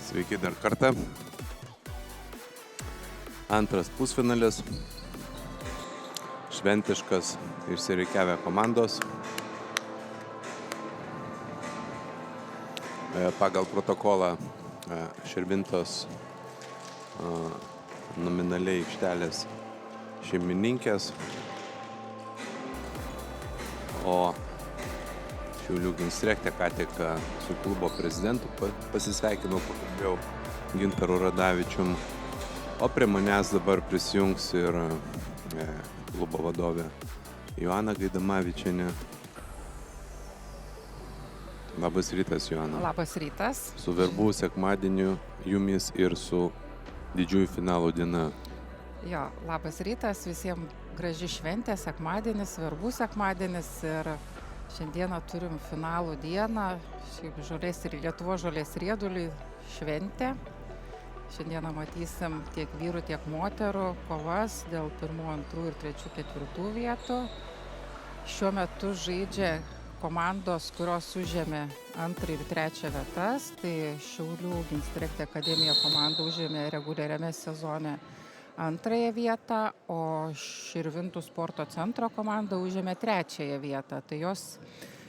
Sveiki dar kartą. Antras pusfinalis. Šventiškas, išsirikiavę komandos. Pagal protokolą Širvintos nominaliai aikštelės šeimininkės, o Šiaulių Ginstrechtė ką tik su klubo prezidentu pasisveikinau, pakalbėjau Gintaru Radavičium, o prie manęs dabar prisijungs ir klubo vadovė Joana Gaidamavičienė. Labas rytas, Joana. Labas rytas. Su verbų sekmadieniu jumis ir su didžiųjų finalų diena. Jo, labas rytas, visiems graži šventė, sekmadienis, verbų sekmadienis ir šiandieną turim finalų dieną, šiaip žolės ir Lietuvos žolės rieduliui šventė. Šiandieną matysim tiek vyrų, tiek moterų kovas dėl 1, 2, 3, 4 vietų. Šiuo metu žaidžia komandos, kurios užėmė 2 ir 3 vietas. Tai Šiaulių Ginstrechtė akademija komanda užėmė reguliariame sezone 2 vietą, o Širvintų sporto centro komanda užėmė 3 vietą. Tai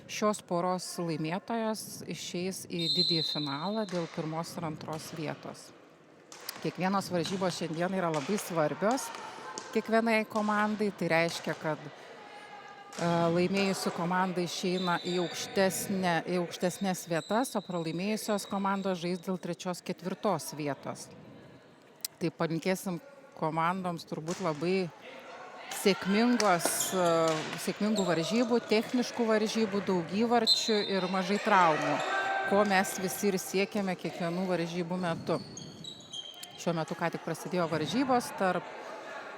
šios poros laimėtojos išeis į didįjį finalą dėl 1 ir 2 vietos. Kiekvienos varžybos šiandien yra labai svarbios kiekvienai komandai. Tai reiškia, kad laimėjusi komanda išeina į aukštesnės vietas, o pralaimėjusios komandos žais dėl 3, 4 vietos. Tai palinkėsim komandoms turbūt labai sėkmingų varžybų, techniškų varžybų, daug įvarčių ir mažai traumų, ko mes visi ir siekiame kiekvienų varžybų metu. Šiuo metu ką tik prasidėjo varžybos tarp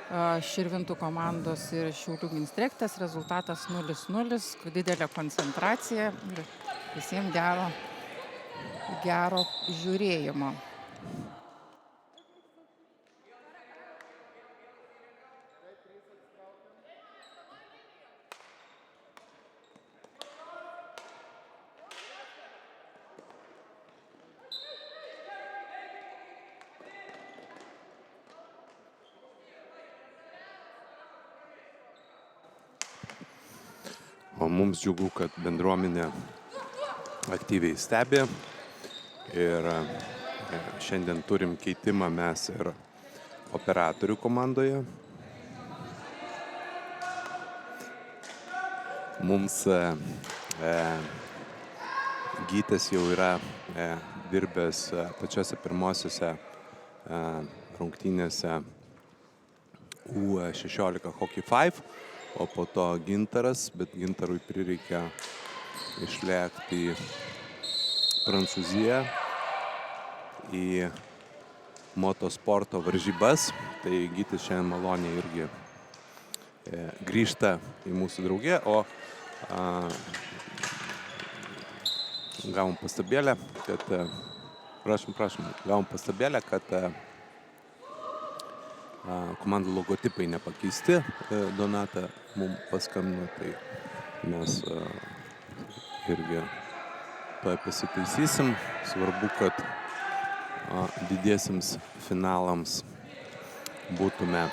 Širvintų komandos ir Šiaulių Ginstrechtės, rezultatas 0-0, didelė koncentracija ir visiems gero žiūrėjimo. O mums džiugu, kad bendruomenė aktyviai stebi ir šiandien turim keitimą mes ir operatorių komandoje. Mums Gytis jau yra dirbęs pačiose pirmosiose rungtynėse U16 Hockey 5, o po to Gintaras, bet Gintarui prireikė išlėkti į Prancūziją, į motosporto varžybas. Tai Gytis šiandien maloniai irgi grįžta į mūsų draugiją, o gavom pastabėlę, kad komandų logotipai nepakeisti. Donata mums paskambino, tai mes irgi tuoj pasitaisysim. Svarbu, kad didiesiems finalams būtume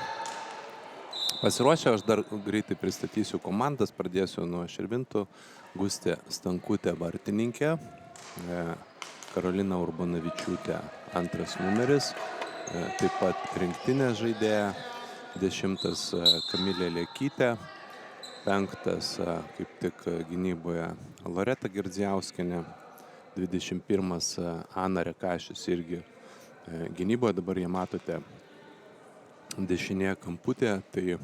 pasiruošę. Aš dar greitai pristatysiu komandas. Pradėsiu nuo Širvintų. Gustė Stankutė vartininkė, Karolina Urbanavičiūtė 2 numeris. Taip pat rinktinės žaidėja, 10 Kamilė Liekytė, 5 kaip tik gynyboje Loreta Girdziauskienė, 21 Ana Rekašius irgi gynyboje. Dabar jie matote dešinėje kamputė, tai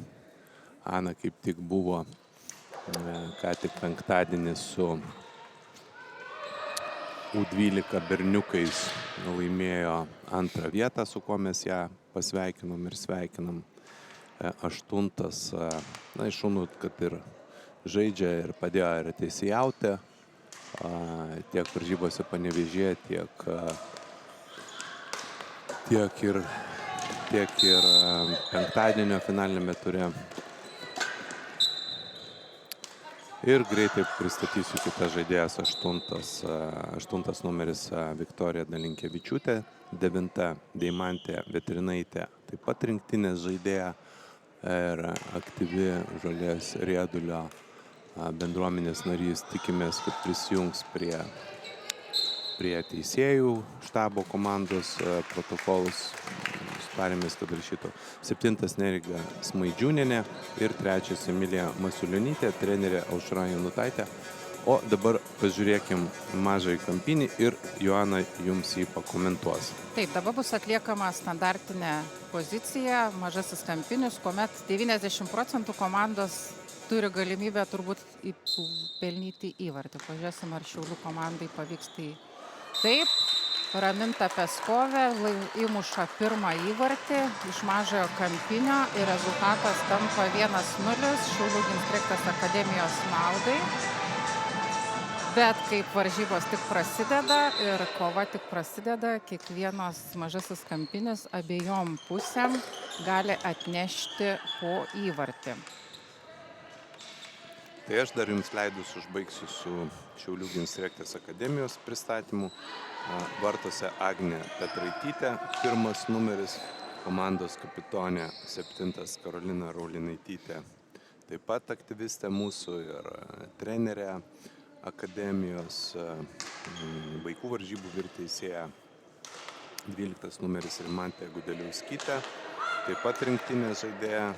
Ana kaip tik buvo ką tik penktadienį su U12 berniukais laimėjo 2 vietą, su kuo mes ją pasveikinom ir sveikinam. 8, šaunu, kad ir žaidžia ir padėjo ir teisėjauti, tiek varžybose Panevėžyje, tiek ir penktadienio finalinėme ture. Ir greitai pristatysiu kitas žaidėjas, aštuntas numeris Viktorija Dalinkevičiūtė, 9 Deimantė Vetrinaitė, taip pat rinktinės žaidėja ir aktyvi Žolės Riedulio bendruomenės narys. Tikimės, kad prisijungs prie teisėjų štabo komandos protokolus. Tarėmės, kad rašytų 7 Neriga Smaidžiūnienė ir 3 Emilija Masiulionytė, trenerė Aušra Janutaitė. O dabar pažiūrėkim mažąjį kampinį ir Joana jums jį pakomentuos. Taip, dabar bus atliekama standartinė pozicija, mažasis kampinis, kuomet 90% komandos turi galimybę turbūt pelnyti įvartį. Pažiūrėsim, ar Šiaulių komandai pavyks tai. Taip, Raminta Peskovė įmuša pirmą įvartį iš mažojo kampinio ir rezultatas tampa 1-0 Šiaulių Ginstrechtės akademijos naudai. Bet kaip varžybos tik prasideda ir kova tik prasideda, kiekvienas mažasis kampinis abiejom pusėm gali atnešti po įvartį. Tai aš dar jums leidus užbaigsiu su Šiaulių Ginstrechtės akademijos pristatymu. Vartose Agnė Petraitytė, 1 numeris, komandos kapitonė 7 Karolina Raulinaitytė. Taip pat aktyvistė mūsų ir trenerė akademijos, vaikų varžybų vyrteisėja 12 numeris Rimantė Gudeliauskytė. Taip pat rinktinės žaidėja,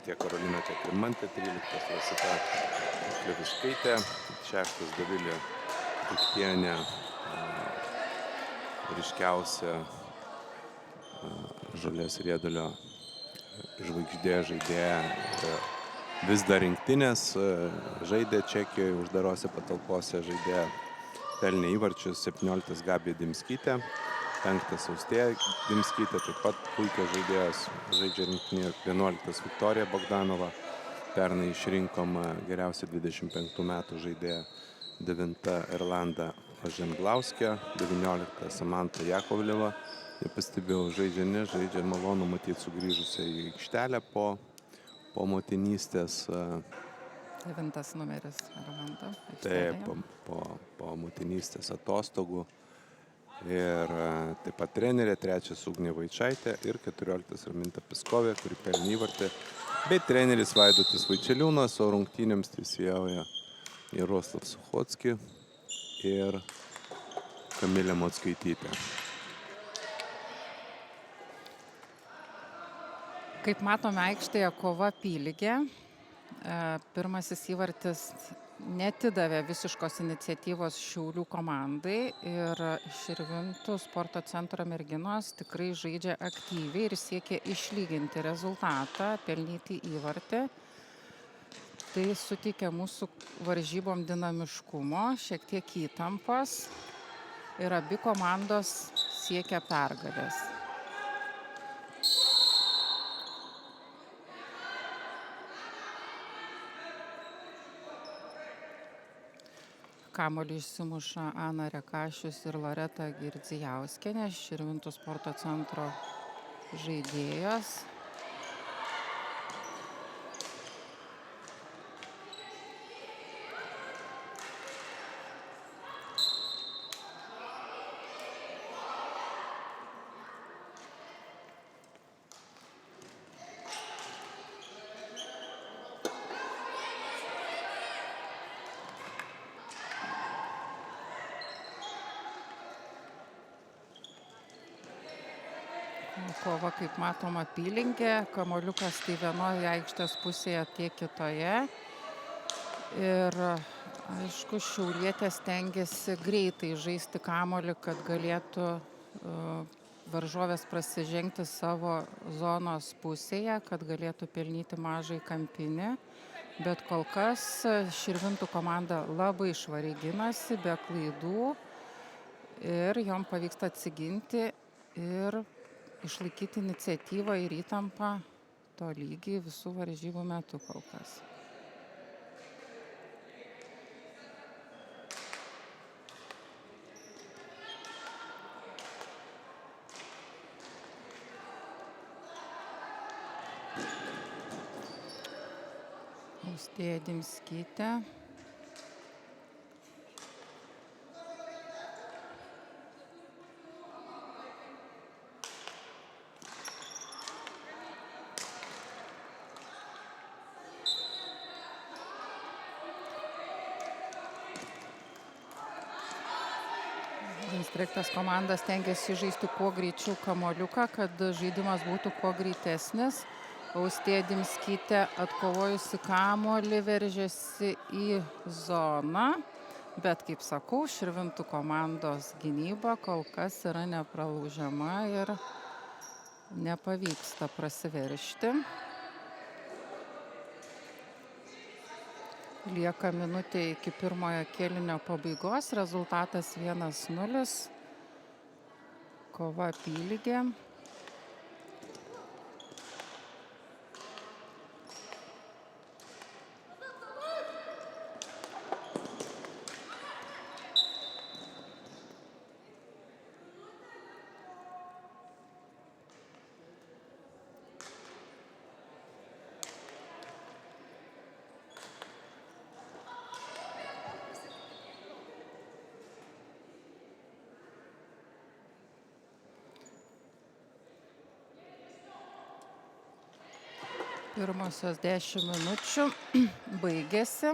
tiek Karolina, tiek Rimantė, 13 Rosita Kleviškaitė, 6 Dovilė Piktienė, ryškiausia Žolės Riedulio žvaigždė žaidėja. Vis dar rinktinės žaidė Čekijoje uždarose patalpose, žaidė pelnė įvarčius 17 Gabija Dimskytė, 5 Austėja Dimskytė, taip pat puikios žaidėjas, žaidžia rinktinėje 11 Viktorija Bogdanova, pernai išrinkom geriausia 25 metų žaidėja 9 Irlanda Ožemblauskė, 19 Samanta Jakovleva, nepastebėjau, žaidžia malonu matyti sugrįžusią į aikštelę po motinystės. 9 numeris Ramanta. Taip, po motinystės atostogų. Ir taip pat trenerė, 3 Ugnė Vaičaitė ir 14 Raminta Peskovė, kuri pelnė įvartį. Bei treneris Vaidotas Vaičeliūnas, o rungtynėms teisėjauja Jaroslav Suchotski ir Kamilė Mocskaitytė. Kaip matome, aikštėje kova apylygė. Pirmasis įvartis netidavė visiškos iniciatyvos Šiaulių komandai ir Širvintų sporto centro merginos tikrai žaidžia aktyviai ir siekia išlyginti rezultatą, pelnyti įvartį. Tai suteikia mūsų varžybom dinamiškumo, šiek tiek įtampos ir abi komandos siekia pergalės. Kamuolį išsimuša Ana Rekašius ir Loreta Girdzijauskienė, Širvintų sporto centro žaidėjos. Kova, kaip matoma, apylinkė, kamuoliukas tai vienoje aikštės pusėje, tiek kitoje. Ir, aišku, šiaulietės stengiasi greitai žaisti kamuolį, kad galėtų varžovės prasižengti savo zonos pusėje, kad galėtų pelnyti mažai kampinį. Bet kol kas Širvintų komanda labai švariai ginasi, be klaidų. Ir jom pavyksta atsiginti ir išlaikyti iniciatyvą ir įtampą to lygį visų varžybų metu kol kas. Austėja Dimskytė Ginstrektės komanda stengiasi žaisti kuo greičiau kamuoliuką, kad žaidimas būtų kuo greitesnis. Austėja Dimskytė atkovojusi kamuolį veržėsi į zoną, bet, kaip sakau, Širvintų komandos gynyba kol kas yra nepralaužiama ir nepavyksta prasiveržti. Lieka minutė iki pirmojo kėlinio pabaigos, rezultatas 1-0, kova apylygė. Pirmosios 10 minučių baigėsi.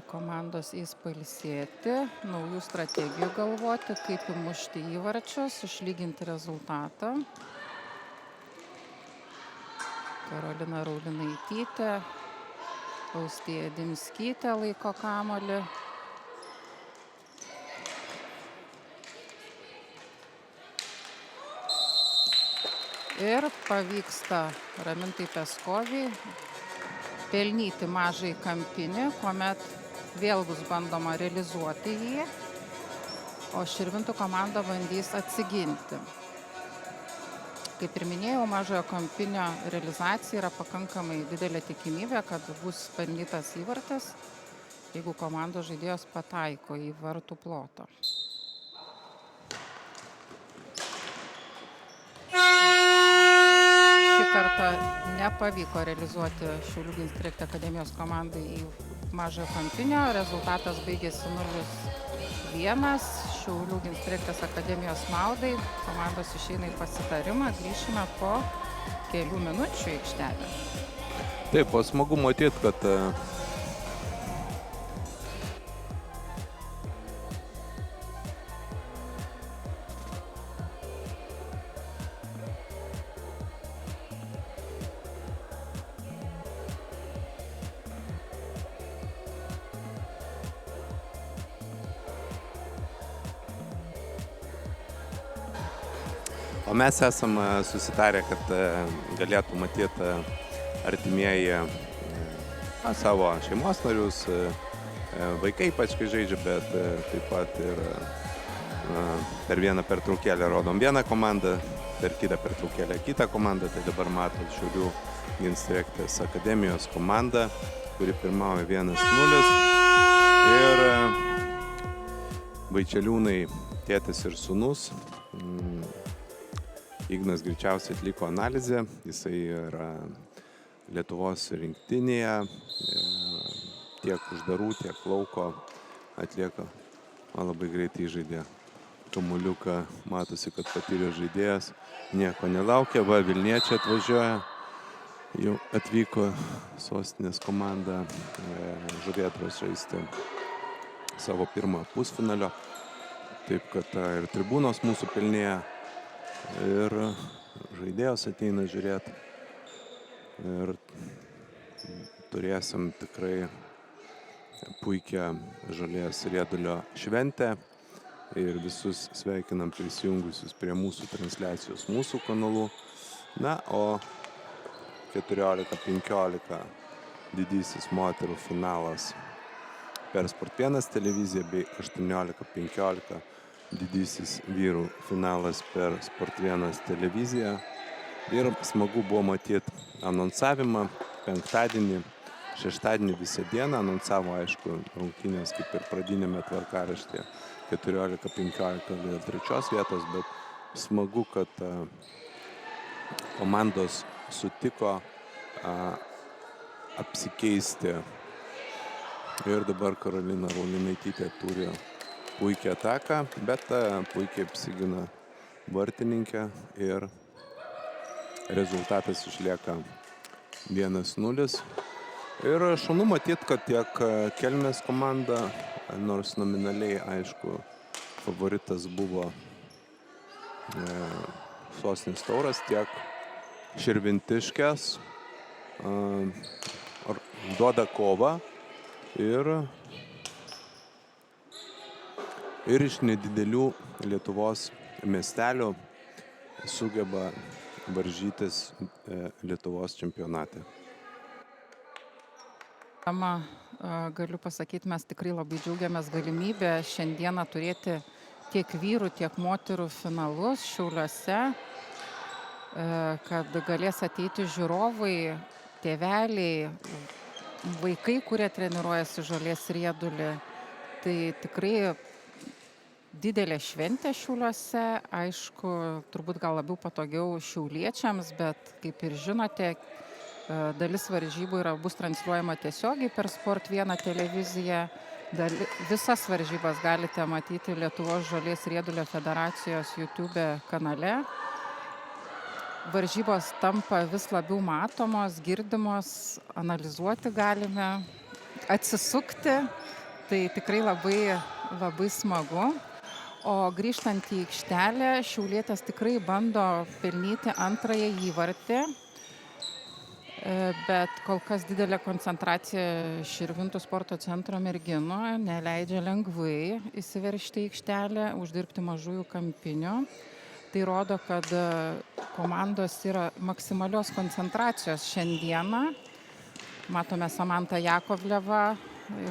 Komandos eis pailsėti, naujų strategijų galvoti, kaip įmušti įvarčius, išlyginti rezultatą. Karolina Raulinaitytė, Austėja Dimskytė laiko kamuolį. Ir pavyksta Ramintai Peskoviai pelnyti mažai kampinį, kuomet vėl bus bandoma realizuoti jį, o Širvintų komanda bandys atsiginti. Kaip ir minėjau, mažojo kampinio realizacija yra pakankamai didelė tikimybė, kad bus pelnytas įvartis, jeigu komandos žaidėjos pataiko į vartų plotą. Kartą nepavyko realizuoti Šiaulių Ginstrektė akademijos komandai į mažojo kampinio. Rezultatas baigėsi 0-1 Šiaulių Ginstrektės akademijos naudai. Komandos išeina į pasitarimą. Grįšime po kelių minučių į aikštelę. Taip, o smagu matyti, kad O mes esam susitarę, kad galėtų matyti artimieji savo šeimos narius, vaikai ypač kai žaidžia, bet taip pat ir per vieną pertraukėlę rodom vieną komandą, per kitą pertraukėlę kitą komandą. Tai dabar matot Šiaulių Ginstrektės akademijos komandą, kuri pirmauja 1-0. Ir Vaičeliūnai, tėtis ir sūnus. Ignas greičiausiai atliko analizę, jisai yra Lietuvos rinktinėje, tiek uždarų, tiek lauko atlieka. Man labai greitai žaidė kamuoliuką, matosi, kad patyrė žaidėjas, nieko nelaukia, va Vilniečiai atvažiuoja, jau atvyko sostinės komanda Žuvėdros žaisti savo pirmą pusfinalio, taip kad ir tribūnos mūsų pilnėja. Ir žaidėjos ateina žiūrėti ir turėsim tikrai puikią Žolės riedulio šventę ir visus sveikinam prisijungusius prie mūsų transliacijos mūsų kanalų. Na, o 14:15 didysis moterų finalas per Sport1 televiziją bei 18:15 didysis vyrų finalas per Sport1 televiziją. Ir smagu buvo matyti anonsavimą penktadienį, šeštadienį visą dieną. Anonsavo, aišku, rungtynės kaip ir pradinėme tvarkaraštyje 14:15 dėl 3 vietos, bet smagu, kad komandos sutiko apsikeisti. Ir dabar Karolina Raulinaitytė turi puikią ataką, bet puikiai apsigina vartininkė ir rezultatas išlieka 1-0. Ir šaunu matyti, kad tiek Kelmės komanda, nors nominaliai, aišku, favoritas buvo Sostinės Tauras, tiek Širvintiškės duoda kovą ir iš nedidelių Lietuvos miestelių sugeba varžytis Lietuvos čempionate. Galiu pasakyti, mes tikrai labai džiaugiamės galimybę šiandieną turėti tiek vyrų, tiek moterų finalus Šiauliuose, kad galės ateiti žiūrovai, tėveliai, vaikai, kurie treniruojasi žolės riedulį. Tai tikrai didelė šventė Šiauliuose, aišku, turbūt gal labiau patogiau šiauliečiams, bet kaip ir žinote, dalis varžybų bus transliuojama tiesiogiai per Sport 1 televiziją. Visas varžybas galite matyti Lietuvos žolės riedulio federacijos YouTube kanale. Varžybos tampa vis labiau matomos, girdimos, analizuoti galime, atsisukti. Tai tikrai labai smagu. O grįžtant į aikštelę, šiaulietės tikrai bando pelnyti antrąją įvartį. Bet kol kas didelė koncentracija Širvintų sporto centro merginų neleidžia lengvai įsiveržti į aikštelę, uždirbti mažųjų kampinių. Tai rodo, kad komandos yra maksimalios koncentracijos šiandieną. Matome Samantą Jakovlevą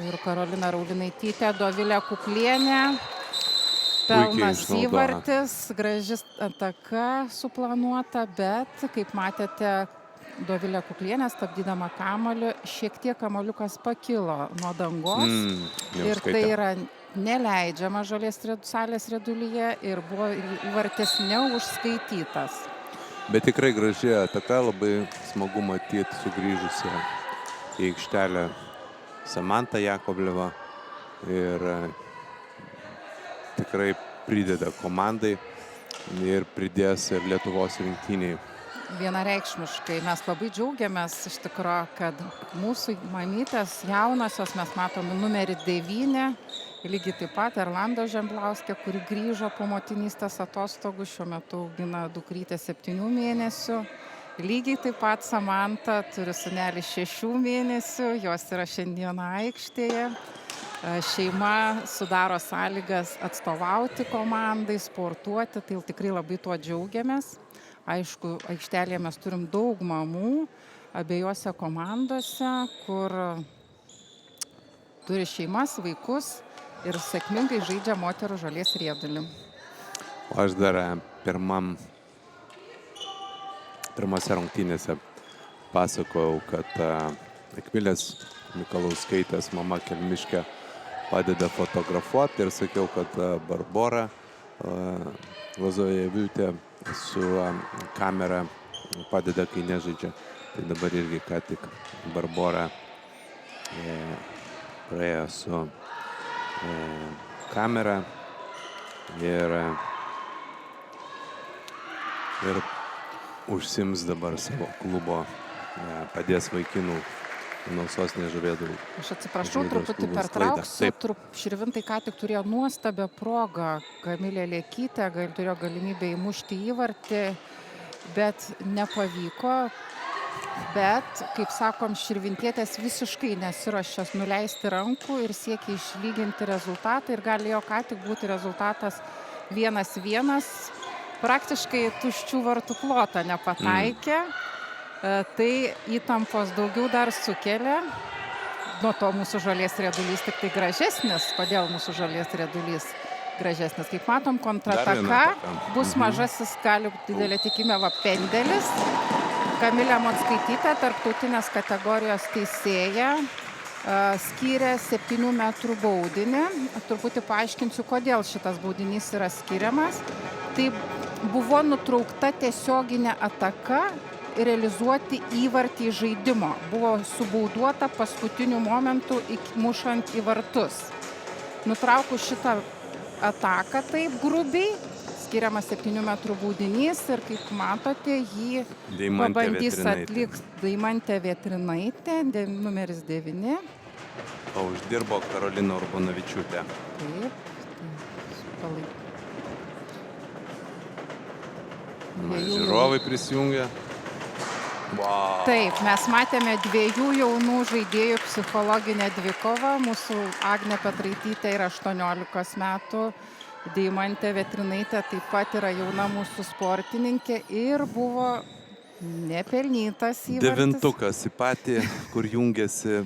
ir Karoliną Raulinaitytę, Dovilę Kuklienę. Pelnas įvartis, graži ataka suplanuota, bet, kaip matėte, Dovilė Kuklienė, stabdydama kamuolį, šiek tiek kamuoliukas pakilo nuo dangos. Ir tai yra neleidžiama žolės salės riedulyje ir buvo įvartis neužskaitytas. Bet tikrai graži ataka, labai smagu matyti sugrįžusią į aikštelę Samantą Jakovlevą ir tikrai prideda komandai ir pridės ir Lietuvos rinktiniai. Vienareikšmiškai. Mes labai džiaugiamės iš tikrųjų, kad mūsų mamytės jaunosios, mes matome numerį 9, lygiai taip pat Erlando Žemblauskė, kuri grįžo po motinystės atostogų, šiuo metu augina dukrytę 7 mėnesių. Lygiai taip pat Samanta turi sūnelį 6 mėnesių, jos yra šiandieną aikštėje. Šeima sudaro sąlygas atstovauti komandai, sportuoti, tai tikrai labai tuo džiaugiamės. Aišku, aikštelėje mes turim daug mamų abiejose komandose, kur turi šeimas, vaikus ir sėkmingai žaidžia moterų žolės riedulį. O aš dar pirmose rungtynėse pasakojau, kad Akvilės Mikalauskaitės mama Kelmiškė padeda fotografuoti ir sakiau, kad Barbora Lazojeviūtė su kamera padeda, kai nežaidžia. Tai dabar irgi ką tik Barbora praėjo su kamera ir užsims dabar savo klubo, padės vaikinų nuo Sostinės žuvėdų. Aš atsiprašau, truputį pertrauksiu. Širvintai ką tik turėjo nuostabią progą. Kamilė Liekytė turėjo galimybę įmušti įvartį, bet nepavyko. Bet, kaip sakom, širvintietės visiškai nesiruošia nuleisti rankų ir siekia išlyginti rezultatą. Ir galėjo ką tik būti rezultatas 1-1. Praktiškai tuščių vartų plotą nepataikė. Tai įtampos daugiau dar sukelia. Nuo to mūsų žolės riedulys tik tai gražesnis. Kodėl mūsų žolės riedulys gražesnis? Kaip matom, kontrataka bus mažasis, gali didelė tikimybė pendelis. Kamilė Mocskaitytė, tarptautinės kategorijos teisėja, skyrė 7 metrų baudinį. Truputį paaiškinsiu, kodėl šitas baudinys yra skiriamas. Tai buvo nutraukta tiesioginė ataka realizuoti įvartį žaidimo. Buvo subauduota paskutiniu momentu mušant į vartus. Nutraukus šitą ataką taip grubiai, skiriamas 7 metrų baudinys ir kaip matote, jį pabandys atlikti Deimantė Vėtrinaitė, numeris 9. O uždirbo Karolina Urbonavičiūtė. Taip, palaik. Žiūrovai prisijungia. Wow. Taip, mes matėme dviejų jaunų žaidėjų psichologinę dvikovą. Mūsų Agnė Petraitytė yra 18 metų, Deimantė Vetrinaitė taip pat yra jauna mūsų sportininkė ir buvo nepelnytas įvartis. Devintukas į patį, kur jungiasi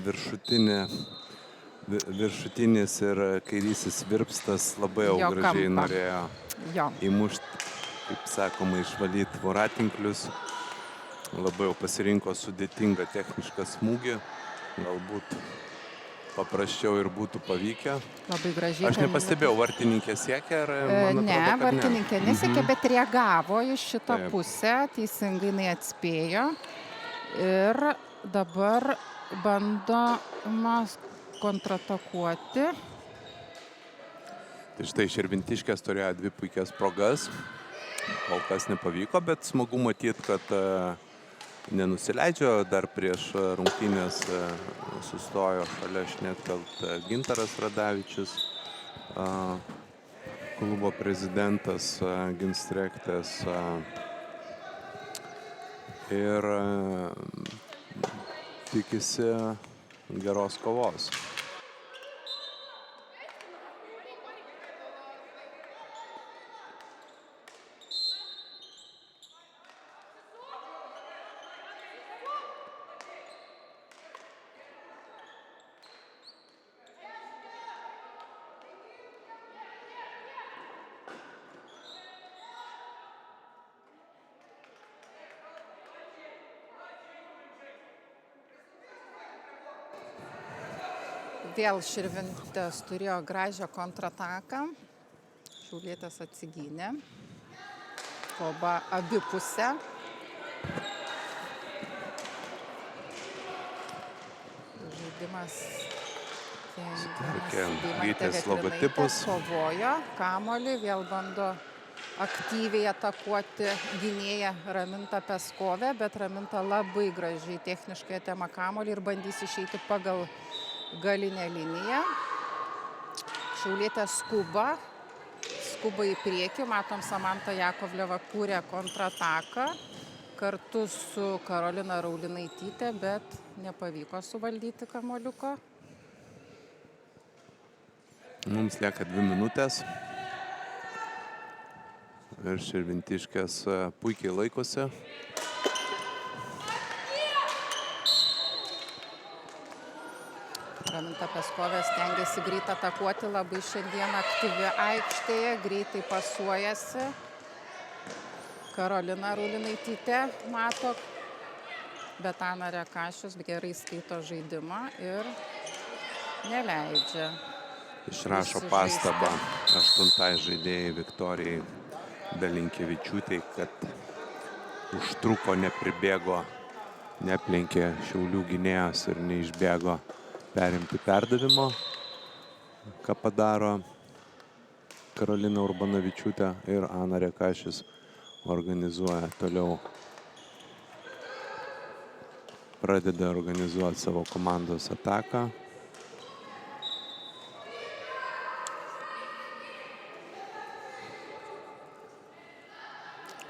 viršutinis ir kairysis virpstas, labai jau Jo gražiai kampą. norėjo Jo. įmušti, kaip sakoma, išvalyti voratinklius. Labai jau pasirinko sudėtingą technišką smūgį. Galbūt paprasčiau ir būtų pavykę. Labai gražiai. Aš nepastebėjau, vartininkė siekė ar man Ne, atrodo, kad vartininkė nesiekė, bet reagavo į šitą Taip. pusę, teisingai jinai atspėjo. Ir dabar bandoma kontratakuoti. Tai štai Širvintiškės turėjo dvi puikias progas. Kol kas nepavyko, bet smagu matyti, kad nenusileidžia. Dar prieš rungtynės sustojo šalia šnetkelt Gintaras Radavičius, klubo prezidentas Ginstrektės. Ir tikisi geros kovos. Vėl Širvintės turėjo gražią kontrataką. Šiaulietės atsigynė. Kova abipusė. Žaidimas. Vytės logotipus. Kovojo kamuolį, vėl bando aktyviai atakuoti gynėją Ramintą Peskovę, bet Raminta labai gražiai techniškai atema kamuolį ir bandys išeiti pagal galinę liniją. Šiaulietė skuba į priekį. Matom, Samanta Jakovleva kūrė kontrataką kartu su Karolina Raulinaitytė, bet nepavyko suvaldyti kamuoliuko. Mums lieka 2 minutės. Ir Širvintiškės puikiai laikosi. Raminta Peskovė stengiasi greit atakuoti, labai šiandien aktyvi aikštėje, greitai pasuojasi. Karolina Raulinaitytė mato, bet Ana Rekašius gerai skaito žaidimą ir neleidžia. Išrašo pastabą 8 žaidėjai Viktorijai Dalinkevičiūtei, kad užtruko, nepribėgo, neplenkė Šiaulių gynėjos ir neišbėgo perimti perdavimo, ką padaro Karolina Urbonavičiūtė, ir Ana Rekašius organizuoja toliau, pradeda organizuoti savo komandos ataką.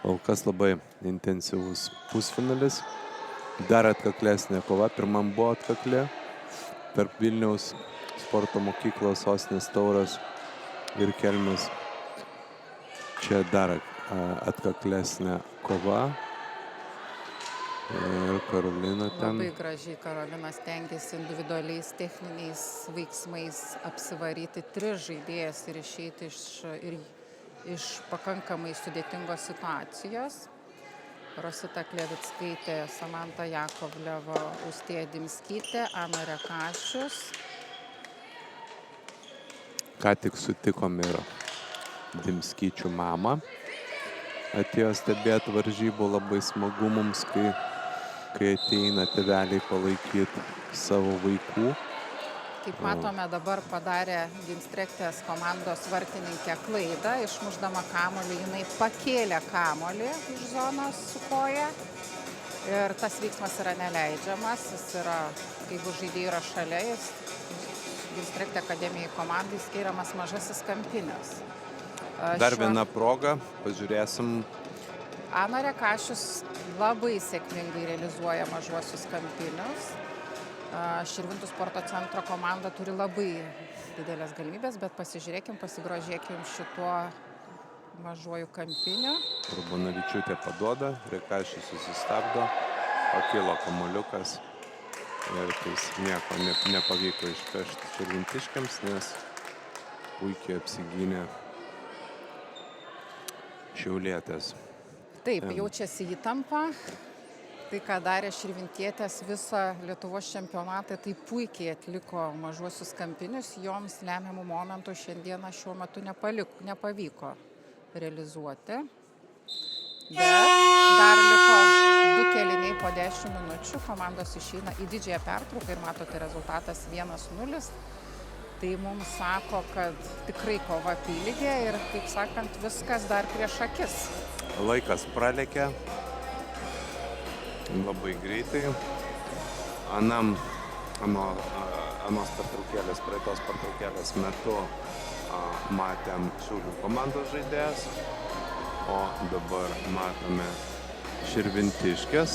Kol kas labai intensyvus pusfinalis, dar atkaklesnė kova, pirmam buvo atkakli. Tarp Vilniaus sporto mokyklos, Sostinės Tauras ir Kelmės. Čia dar atkaklesnė kova. Ir Karolina ten. Labai gražiai Karolina stengiasi individualiais techniniais veiksmais apsivaryti 3 žaidėjas ir išeiti iš pakankamai sudėtingos situacijos. Rosita Klevickaitė, Samanta Jakovleva, Ustėja Dimskytė, Ana Rekašius. Ką tik sutikom ir Dimskyčių mamą. Atėjo stebėti varžybų, labai smagu mums, kai ateina tėveliai palaikyti savo vaikų. Kaip matome, dabar padarė Ginstrektės komandos vartininkė klaidą, išmušdama kamuolį, jinai pakėlė kamuolį iš zonos su koja ir tas veiksmas yra neleidžiamas, jis yra, jeigu žaidėjai yra šalia, jis Ginstrecht akademijai komandai skiriamas mažasis kampinis. Dar viena proga, pažiūrėsim. Ana Rekašius labai sėkmingai realizuoja mažuosius kampinius. Širvintų sporto centro komanda turi labai didelės galimybės, bet pasižiūrėkim, pasigrožėkim šituo mažuoju kampiniu. Urbonavičiūtė paduoda, Rekašius susistabdo, pakilo kamuoliukas ir nieko nepavyko išpešti širvintiškiams, nes puikiai apsigynė šiaulietės. Taip, jaučiasi įtampa. Tai, ką darė širvintietės visą Lietuvos čempionatą, tai puikiai atliko mažuosius kampinius, joms lemiamų momentų šiandieną šiuo metu nepavyko realizuoti. Bet dar liko 2 kėliniai po 10 minučių, komandos išeina į didžiąją pertrauką ir matote rezultatas 1-0. Tai mums sako, kad tikrai kova apylygė ir, kaip sakant, viskas dar prieš akis. Laikas pralėkė labai greitai. Anos pertraukėlės, praeitos pertraukėlės metu matėm Šiaulių komandos žaidėjas, o dabar matome Širvintiškės.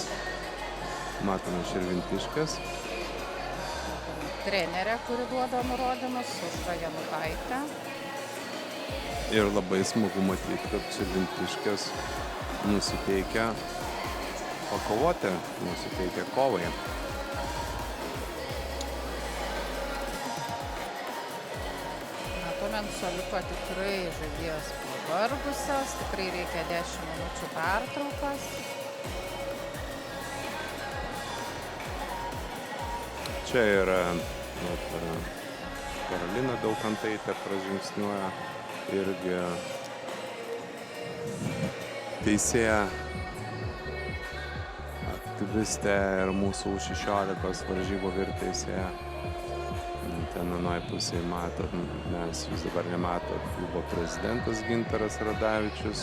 Trenerė, kuri duoda nurodymus, Aušra Janutaitė. Ir labai smagu matyti, kad Širvintiškės nusiteikia pakovoti, nusiteikia kovai. Matome ant suoliuko tikrai žaidėjas pavargusios, tikrai reikia 10 minučių pertraukos. Čia yra Karolina Daukantaitė pražingsniuoja irgi teisėja aktyvistė ir mūsų U16 varžybų virteisėja. Ten anoj pusėje matot, nes jūs dabar nematot, klubo prezidentas Gintaras Radavičius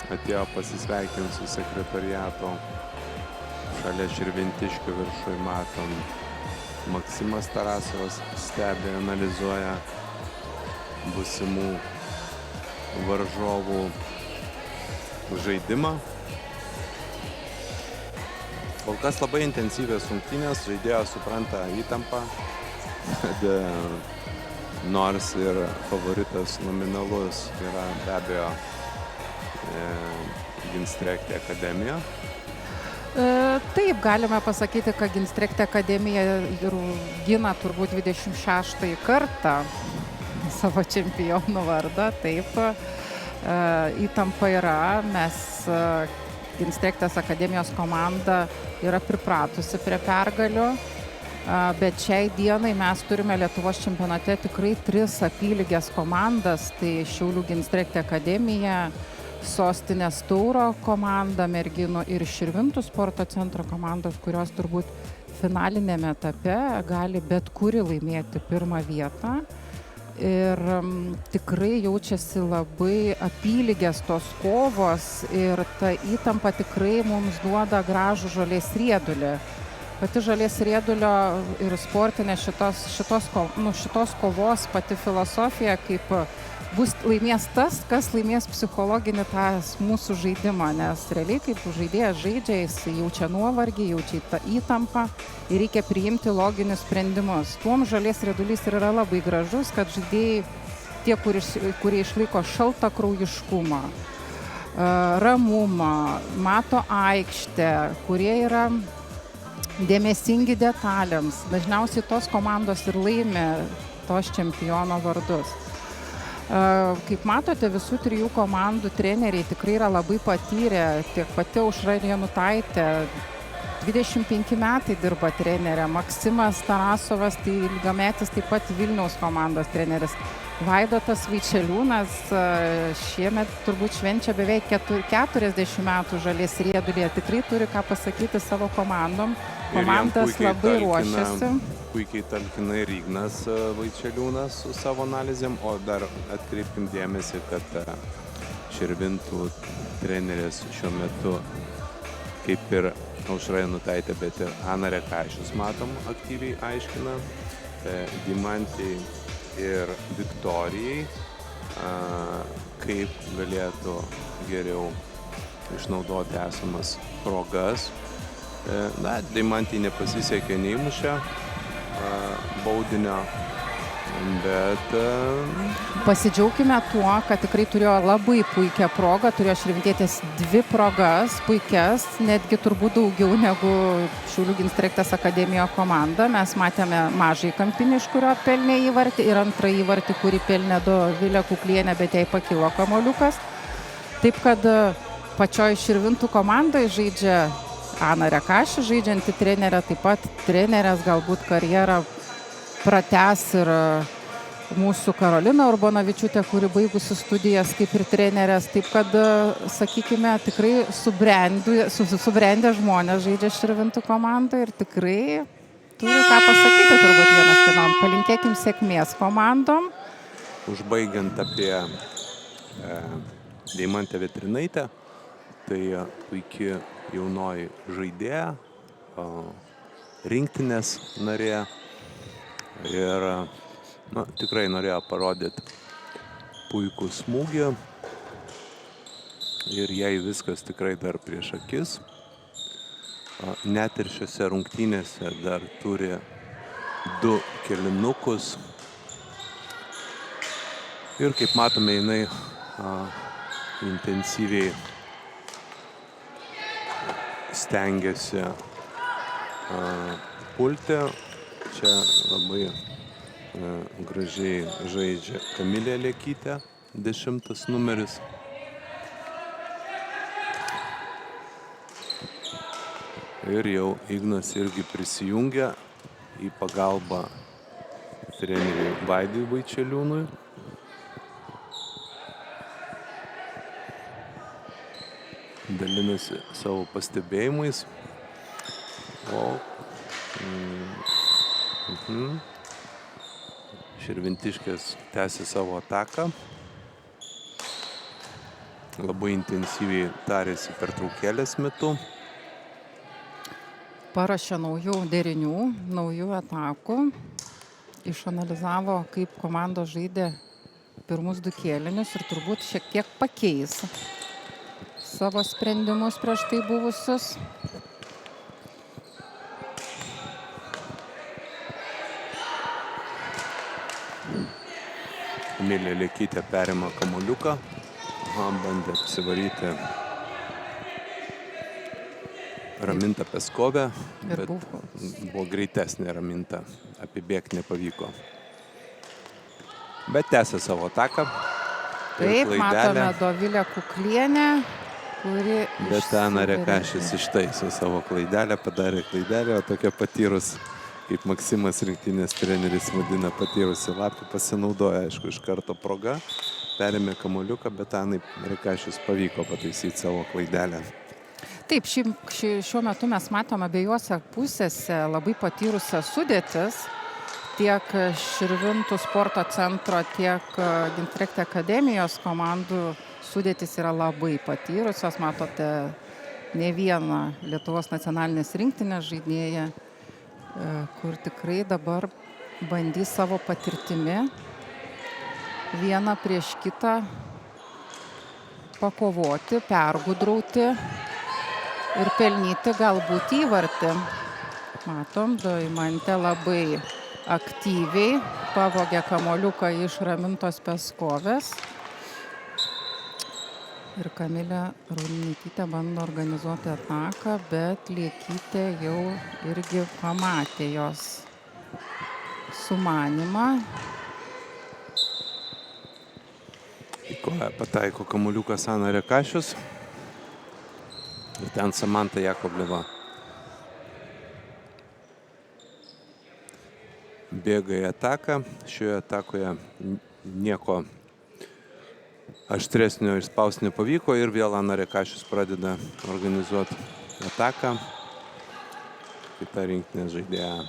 atėjo pasisveikinti su sekretariato. Šalia Širvintiškių viršui matom Maksimas Tarasovas stebi, analizuoja būsimų varžovų žaidimą. Kol kas labai intensyvios rungtynės, žaidėjas supranta įtampą, kad nors ir favoritas nominalus yra be abejo Ginstrecht akademija. Taip, galime pasakyti, kad Ginstrecht akademija gina turbūt 26 kartą savo čempionų vardą. Taip, įtampa yra, mes Ginstrechtės akademijos komanda yra pripratusi prie pergalių, bet šiai dienai mes turime Lietuvos čempionate tikrai 3 apylygės komandas, tai Šiaulių Ginstrecht akademija, Sostinės Tauro komanda merginų ir Širvintų sporto centro komandos, kurios turbūt finalinėme etape gali bet kuri laimėti pirmą vietą. Ir tikrai jaučiasi labai apylygės tos kovos ir ta įtampa tikrai mums duoda gražų žolės riedulį. Pati žolės riedulio ir sportinė šitos kovos pati filosofija, kaip bus laimės tas, kas laimės psichologinį tą mūsų žaidimą, nes realiai kaip žaidėjas žaidžia, jis jaučia nuovargį, jaučia tą įtampą ir reikia priimti loginius sprendimus. Tuom žolės riedulys yra labai gražus, kad žaidėjai, tie, kurie išlaiko šaltą kraujiškumą, ramumą, mato aikštę, kurie yra dėmesingi detalėms, dažniausiai tos komandos ir laimi tos čempiono vardus. Kaip matote, visų 3 komandų treneriai tikrai yra labai patyrę, tiek pati Aušra Janutaitė, 25 metai dirba trenerė, Maksimas Tarasovas, tai ilgametis taip pat Vilniaus komandos treneris. Vaidotas Vaičeliūnas šiemet turbūt švenčia beveik 40 metų žolės riedulyje, tikrai turi ką pasakyti savo komandom, komandas labai ruošiasi. Puikiai talkina ir Ignas Vaičeliūnas su savo analizėm, o dar atkreipkim dėmesį, kad Širvintų treneris šiuo metu, kaip ir Aušra Janutaitė, bet ir Ana Rekašius, matom, aktyviai aiškina Deimantei ir Viktorijai, kaip galėtų geriau išnaudoti esamas progas. Deimantei nepasisekė, neįmušė baudinio, bet Pasidžiaugime tuo, kad tikrai turėjo labai puikią progą, turėjo Širvintietis 2 progas, puikias, netgi turbūt daugiau negu Šiaulių Ginstrechtės akademijo komanda. Mes matėme mažai kampinį, iš kurio pelnė įvartį, ir antrą įvartį, kurį pelnė Dovilė Kuklienė, bet jai pakilo kamuoliukas. Taip kad pačioj Širvintų komandoje žaidžia Ana Rekašius, žaidžianti trenerė, taip pat trenerės galbūt karjerą pratęs ir mūsų Karolina Urbonavičiūtė, kuri baigusi studijas kaip ir trenerės. Taip kad, sakykime, tikrai subrendę žmonės žaidžia Širvintų komandą ir tikrai turi ką pasakyti turbūt vienas kitam. Palinkėkim sėkmės komandom. Užbaigiant apie Deimantę Vetrinaitę, tai puikiai jaunoji žaidėja, rinktinės narė ir tikrai norėjo parodyti puikų smūgį ir jai viskas tikrai dar prieš akis. Net ir šiose rungtynėse dar turi 2 kėlinukus ir kaip matome, jinai intensyviai stengiasi pulti. Čia labai gražiai žaidžia Kamilė Liekytė, 10 numeris. Ir jau Ignas irgi prisijungia į pagalbą treneriui Vaidui Vaičeliūnui. Dalinasi savo pastebėjimais. Širvintiškės tęsia savo ataką. Labai intensyviai tarėsi pertraukėlės metu. Parašė naujų derinių, naujų atakų. Išanalizavo, kaip komandos žaidė pirmus 2 kėlinius ir turbūt šiek tiek pakeis savo sprendimus prieš tai buvusius. Kamilė Liekytė perima kamuoliuką, bandė apsivaryti Raminta Peskovė, bet buvo greitesnė Raminta, apibėgti nepavyko. Bet tęsė savo ataką. Taip, matome Dovilę Kuklienę, kuri Bet Ana Rekašius ištaisė savo klaidelę, padarė klaidelę, o tokia patyrus, kaip Maksimas rinktinės treneris vadina, patyrusi lapį, pasinaudoja, aišku, iš karto proga, perėmė kamuoliuką, bet Anai Rekašius pavyko pataisyti savo klaidelę. Taip, šiuo metu mes matome abiejose pusėse labai patyrusią sudėtis. Tiek Širvintų sporto centro, tiek Ginstrechtė akademijos komandų sudėtis yra labai patyrusios. Matote ne vieną Lietuvos nacionalinės rinktinės žaidėją, kur tikrai dabar bandys savo patirtimi vieną prieš kitą pakovoti, pergudrauti ir pelnyti galbūt įvartį. Matom, Deimantė labai aktyviai pavogė kamuoliuką iš Ramintos Peskovės. Ir Kamilė Raudinytytė bando organizuoti ataką, bet Liekytė jau irgi pamatė jos sumanimą. Į koją pataiko kamuoliukas Ana Rekašius. Ir ten Samanta Jakobleva bėga į ataką. Šioje atakoje nieko aštresnio išspausti nepavyko ir vėl Ana Rekašius pradeda organizuoti ataką. Kita rinktinės žaidėja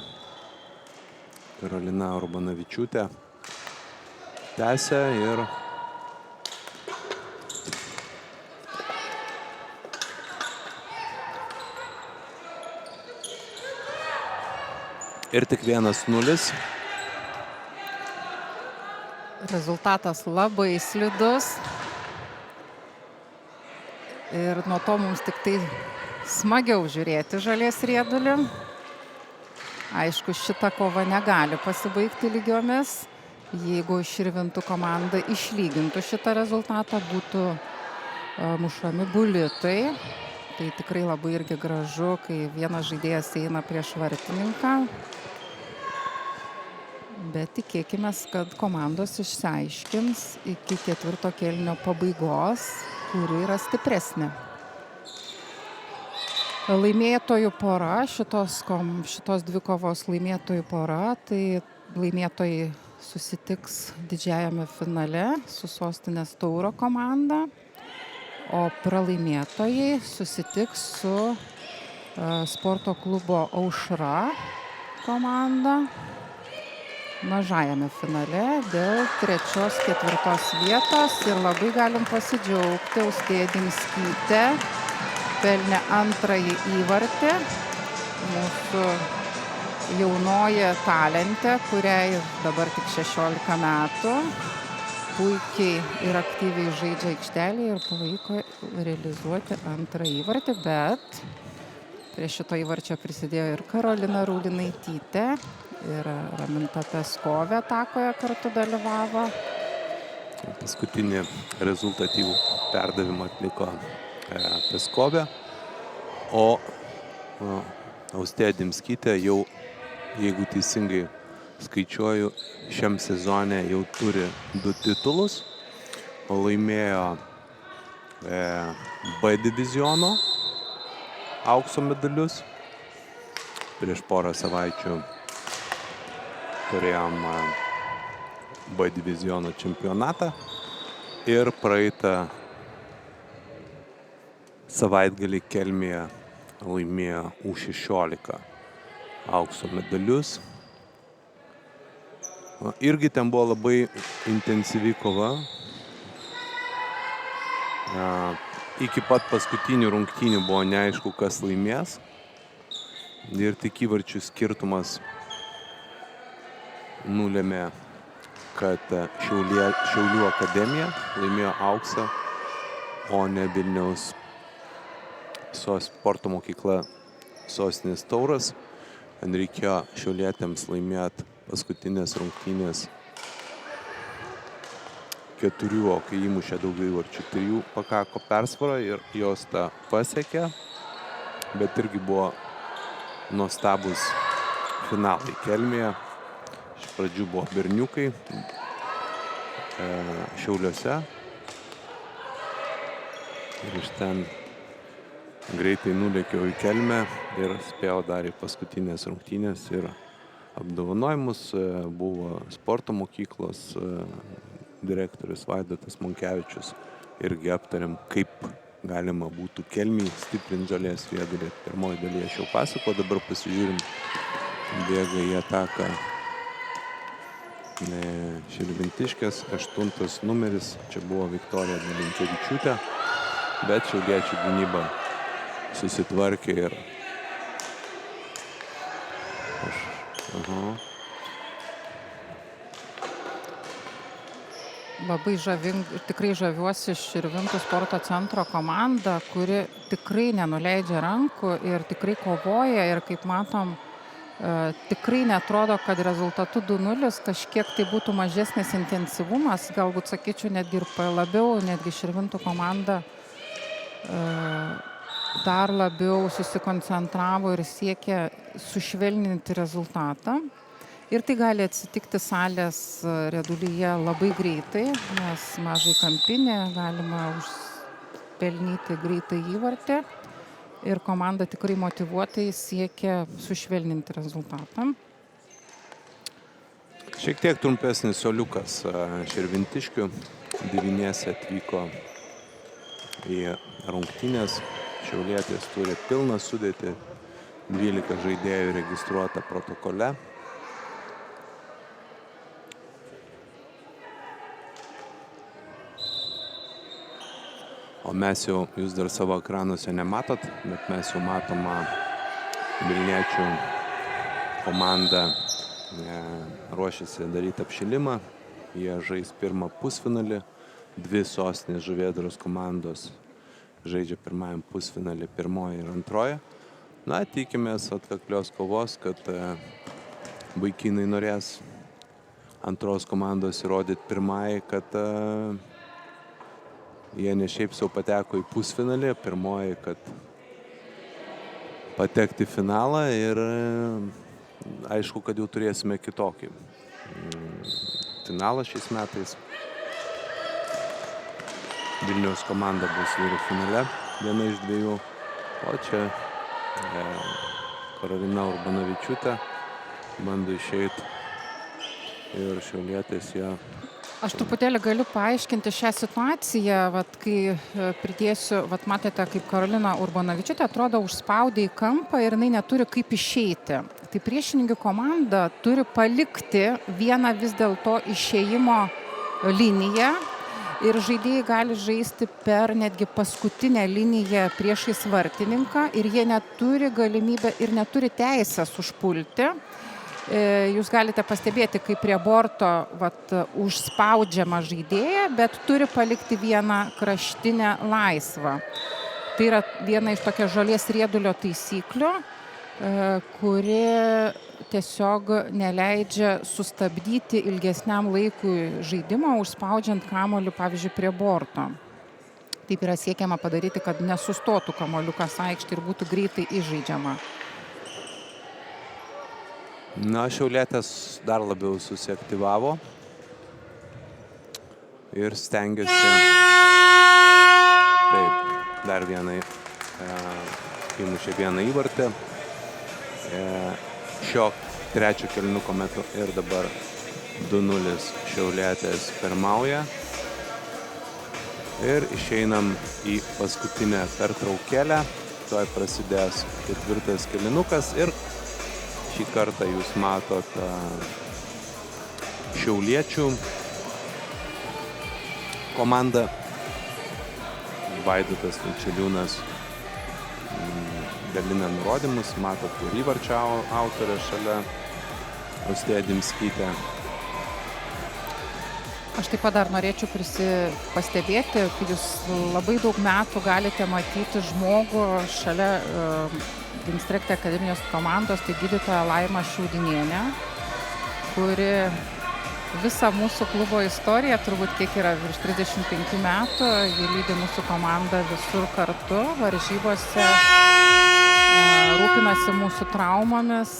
Karolina Urbonavičiūtė tęsia ir tik 1-0. Rezultatas labai slidus. Ir nuo to mums tik tai smagiau žiūrėti Žolės riedulį. Aišku, šita kova negali pasibaigti lygiomis. Jeigu Širvintų komanda išlygintų šitą rezultatą, būtų mušami bulitai. Tai tikrai labai irgi gražu, kai vienas žaidėjas eina prieš vartininką. Bet tikėkime, kad komandos išsiaiškins iki ketvirto kėlinio pabaigos, kuri yra stipresnė. Laimėtojų pora, šitos dvikovos laimėtojų pora, tai laimėtojai susitiks didžiajame finale su Sostinės Tauro komanda, o pralaimėtojai susitiks su sporto klubo Aušra komanda mažajame finale dėl 3-4 vietos. Ir labai galim pasidžiaugti, Austėja Dimskytė pelnė antrąjį įvartį. Mūsų jaunoji talentė, kuriai dabar tik 16 metų, puikiai ir aktyviai žaidžia aikštelėje ir pavyko realizuoti antrą įvartį, bet prie šito įvarčio prisidėjo ir Karolina Raulinaitytė, ir Raminta Peskovė atakoje kartu dalyvavo. Paskutinį rezultatyvų perdavimą atliko Peskovė, o Austėja Dimskytė jau, jeigu teisingai skaičiuoju, šiam sezone jau turi 2 titulus, o laimėjo B diviziono aukso medalius. Prieš porą savaičių turėjom B diviziono čempionatą ir praeitą savaitgalį Kelmėje laimėjo U16 aukso medalius. Irgi ten buvo labai intensyvi kova. Iki pat paskutinių rungtynių buvo neaišku, kas laimės. Ir tik įvarčių skirtumas nulėmė, kad Šiaulių akademija laimėjo auksą, o ne Vilniaus sporto mokykla Sostinės Tauras. Reikėjo šiaulietėms laimėti paskutinės rungtynės 4, o kai įmušė daugiau įvarčių 3, pakako persvarą ir jos tą pasiekė. Bet irgi buvo nuostabus finalai Kelmėje. Iš pradžių buvo berniukai Šiauliuose. Ir iš ten greitai nulėkiau į Kelmę ir spėjau dar į paskutinės rungtynės ir apdovanojimus. Buvo sporto mokyklos direktorius Vaidotas Monkevičius. Irgi aptarėm, kaip galima būtų Kelmėj stiprinti Žolės riedulį. Pirmoji dalyje aš jau pasako, dabar pasižiūrim, bėga į ataką Širvintiškės, 8 numeris. Čia buvo Viktorija Dalinkevičiūtė, bet šiauliečių gynyba susitvarkė ir Labai tikrai žaviuosi Širvintų sporto centro komanda, kuri tikrai nenuleidžia rankų ir tikrai kovoja. Ir kaip matom, tikrai netrodo, kad rezultatu 2-0 kažkiek tai būtų mažesnis intensyvumas. Galbūt sakyčiau, netgi ir labiau, netgi Širvintų komanda dar labiau susikoncentravo ir siekė sušvelninti rezultatą. Ir tai gali atsitikti salės riedulyje labai greitai, nes mažai kampinė, galima pelnyti greitai įvartį. Ir komanda tikrai motyvuotai siekia sušvelninti rezultatą. Šiek tiek trumpesnis suoliukas Širvintiškių. 9 atvyko į rungtynės. Šiaulietės turi pilną sudėtį, 12 žaidėjų registruota protokole. O mes jau, jūs dar savo ekranuose nematot, bet mes jau matoma Vilniečių komanda ruošiasi daryti apšilimą. Jie žais pirmą pusfinalį. Dvi sostinės Žuvėdros komandos žaidžia pirmajam pusfinalį, pirmoji ir antroji. Na, tikimės atkaklios kovos, kad vaikinai norės antros komandos įrodyti pirmai, kad jie ne šiaip sau pateko į pusfinalį, pirmoji, kad patekti į finalą ir aišku, kad jau turėsime kitokį finalą šiais metais. Vilniaus komanda bus vyrų finale, viena iš dviejų, o čia Karolina Urbanavičiūtė bando išeiti ir šiaulietės ją. Aš truputėlį galiu paaiškinti šią situaciją, kai pridėsiu, matėte, kaip Karolina Urbanavičiūtė atrodo užspaudė į kampą ir jinai neturi kaip išeiti. Tai priešininkų komanda turi palikti vieną vis dėlto išėjimo liniją ir žaidėjai gali žaisti per netgi paskutinę liniją priešais vartininką ir jie neturi galimybę ir neturi teisės užpulti. Jūs galite pastebėti, kaip prie borto užspaudžiama žaidėja, bet turi palikti vieną kraštinę laisvą. Tai yra viena iš tokia žolės riedulio taisyklių, kuri tiesiog neleidžia sustabdyti ilgesniam laikui žaidimo, užspaudžiant kamuolį, pavyzdžiui, prie borto. Taip yra siekiama padaryti, kad nesustotų kamuoliukas aikštėje ir būtų greitai įžaidžiama. Na, šiaulietės dar labiau susiaktyvavo ir stengiasi. Taip, dar vienai įmušė vieną įvartį. Šio trečio kėlinuko metu ir dabar 2-0 šiaulietės pirmauja. Ir išeinam į paskutinę pertraukėlę. Tuoj prasidės ketvirtas kėlinukas ir šį kartą jūs matot šiauliečių komandą. Vaidotas Vaičeliūnas dalina nurodymus, matot ir įvarčio autorė šalia Austėja Dimskytė. Aš taip pat dar norėčiau pastebėti, kad jūs labai daug metų galite matyti žmogų šalia Ginstrekte akademijos komandos, tai gydytoja Laima Šiaudinienė, kuri visą mūsų klubo istoriją, turbūt kiek yra virš 35 metų, ji lydi mūsų komandą visur kartu, varžybose, rūpinasi mūsų traumomis,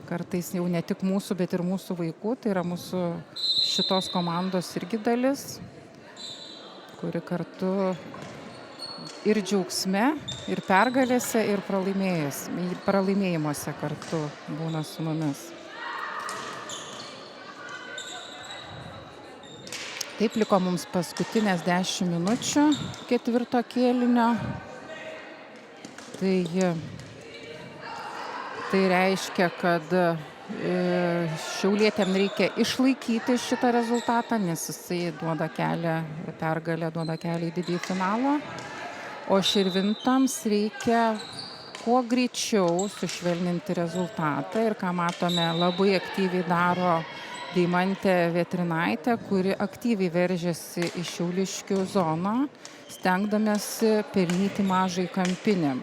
kartais jau ne tik mūsų, bet ir mūsų vaikų, tai yra mūsų šitos komandos irgi dalis, kuri kartu ir džiaugsme, ir pergalėse, ir pralaimėjimuose kartu būna su mumis. Taip liko mums paskutinės 10 minučių ketvirto kėlinio. Tai reiškia, kad šiaulietėm reikia išlaikyti šitą rezultatą, nes jisai duoda kelią, pergalę duoda kelią į didįjį finalą. O širvintams reikia kuo greičiau sušvelninti rezultatą ir ką matome, labai aktyviai daro Deimantė Vėtrinaitė, kuri aktyviai veržiasi į šiauliškių zoną, stengdamėsi pelnyti mažai kampinį.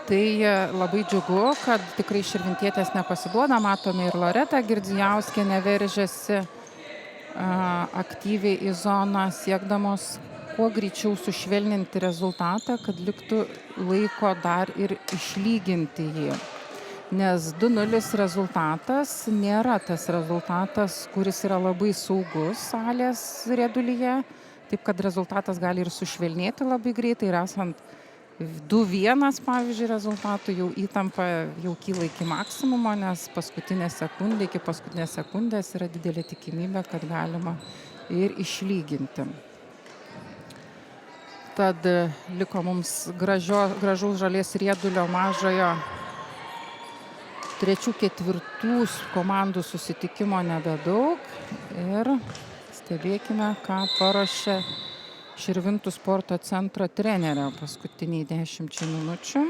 Tai labai džiugu, kad tikrai širvintietės nepasiduoda, matome ir Loreta Girdzijauskienė veržiasi aktyviai į zoną, siekdamos kuo greičiau sušvelninti rezultatą, kad liktų laiko dar ir išlyginti jį. Nes 2-0 rezultatas nėra tas rezultatas, kuris yra labai saugus salės riedulyje, taip kad rezultatas gali ir sušvelnėti labai greitai ir esant 2-1, pavyzdžiui, rezultatų jau įtampa jau kyla iki maksimumo, nes iki paskutinės sekundės yra didelė tikimybė, kad galima ir išlyginti. Tad liko mums gražaus žolės riedulio mažojo 3-4 komandų susitikimo nebedaug ir stebėkime, ką paruošė Širvintų sporto centro trenerė paskutiniai 10 minučių.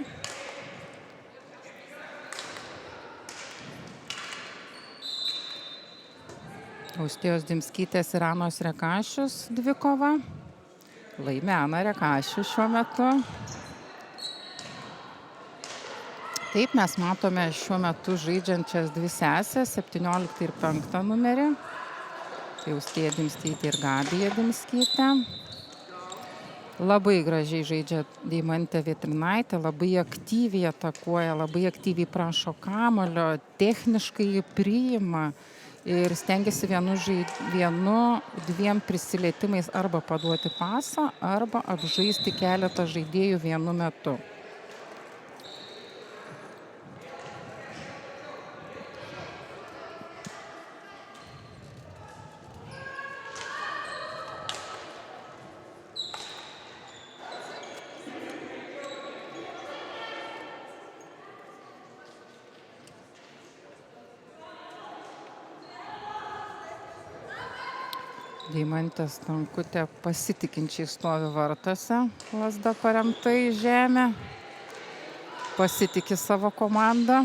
Austėjos Dimskytės ir Anos Rekašius dvikova. Laimi Ana Rekašius šiuo metu. Taip, mes matome šiuo metu žaidžiančias dvi sesės, 17 ir 5 numerį. Tai Austėja Dimskytė ir Gabija Dimskytė. Labai gražiai žaidžia Deimantė Vėtrinaitė, labai aktyviai atakuoja, labai aktyviai prašo kamuolio, techniškai jį priima ir stengiasi vienu, dviem prisilietimais arba paduoti pasą, arba apžaisti keletą žaidėjų vienu metu. Deimantė Stankutė pasitikinčiai stovi vartuose, lazda paremta į žemę, pasitiki savo komandą.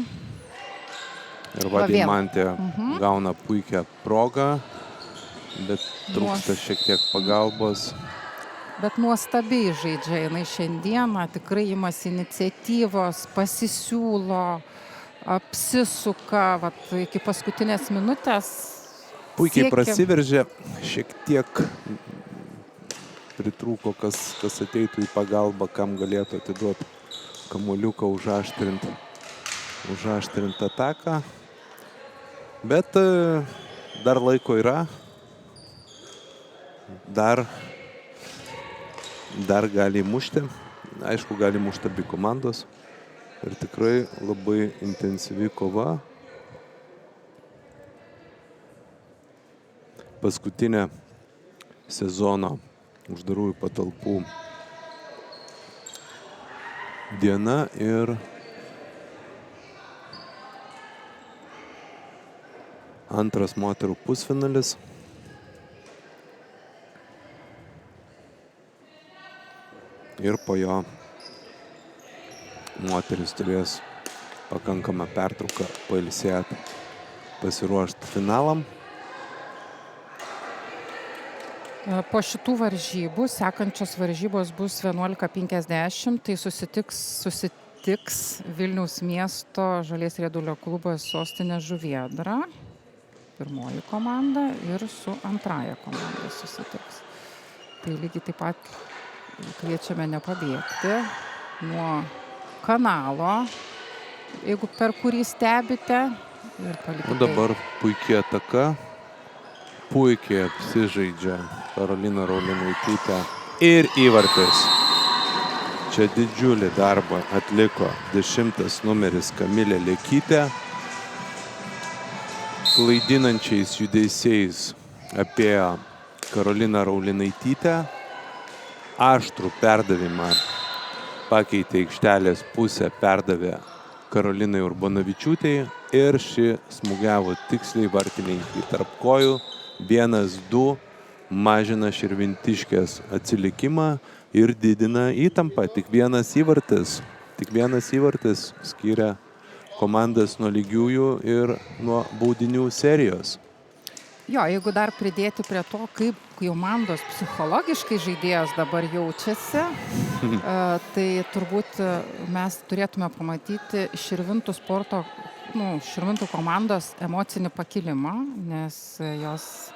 Ir va Deimantė gauna puikią progą, bet trūksta šiek tiek pagalbos. Bet nuostabiai žaidžia jinai šiandieną, tikrai imasi iniciatyvos, pasisiūlo, apsisuka, iki paskutinės minutės. Puikiai prasiveržė, šiek tiek pritrūko, kas ateitų į pagalbą, kam galėtų atiduoti kamuoliuką, užaštrint ataką. Bet dar laiko yra, dar gali mušti. Aišku, gali mušti abi komandos ir tikrai labai intensyvi kova. Paskutinė sezono uždarųjų patalpų diena ir antras moterų pusfinalis. Ir po jo moteris turės pakankamą pertrauką pailsėti, pasiruošti finalam. Po šitų varžybų, sekančios varžybos bus 11:50, tai susitiks Vilniaus miesto Žolės riedulio klubas Sostinė Žuvėdra, pirmoji komanda, ir su antraja komanda susitiks. Tai lygiai taip pat kviečiame nepabėgti nuo kanalo, jeigu per kurį stebite. O dabar puikiai ataka. Puikiai apsižaidžia Karolina Raulinaitytė ir įvartis. Čia didžiulį darbą atliko 10 numeris Kamilė Lekytė. Klaidinančiais judesiais apėjo Karolina Raulinaitytė. Aštrų perdavimą pakeitė aikštelės pusę, perdavė Karolinai Urbanavičiūtei ir ši smūgiavo tiksliai vartininkui tarp kojų. 1-2 mažina Širvintiškės atsilikimą ir didina įtampą. Tik vienas įvartis skiria komandas nuo lygiųjų ir nuo baudinių serijos. Jo, jeigu dar pridėti prie to, kaip komandos psichologiškai žaidėjas dabar jaučiasi, tai turbūt mes turėtume pamatyti Širvintų komandos emocinį pakilimą, nes jos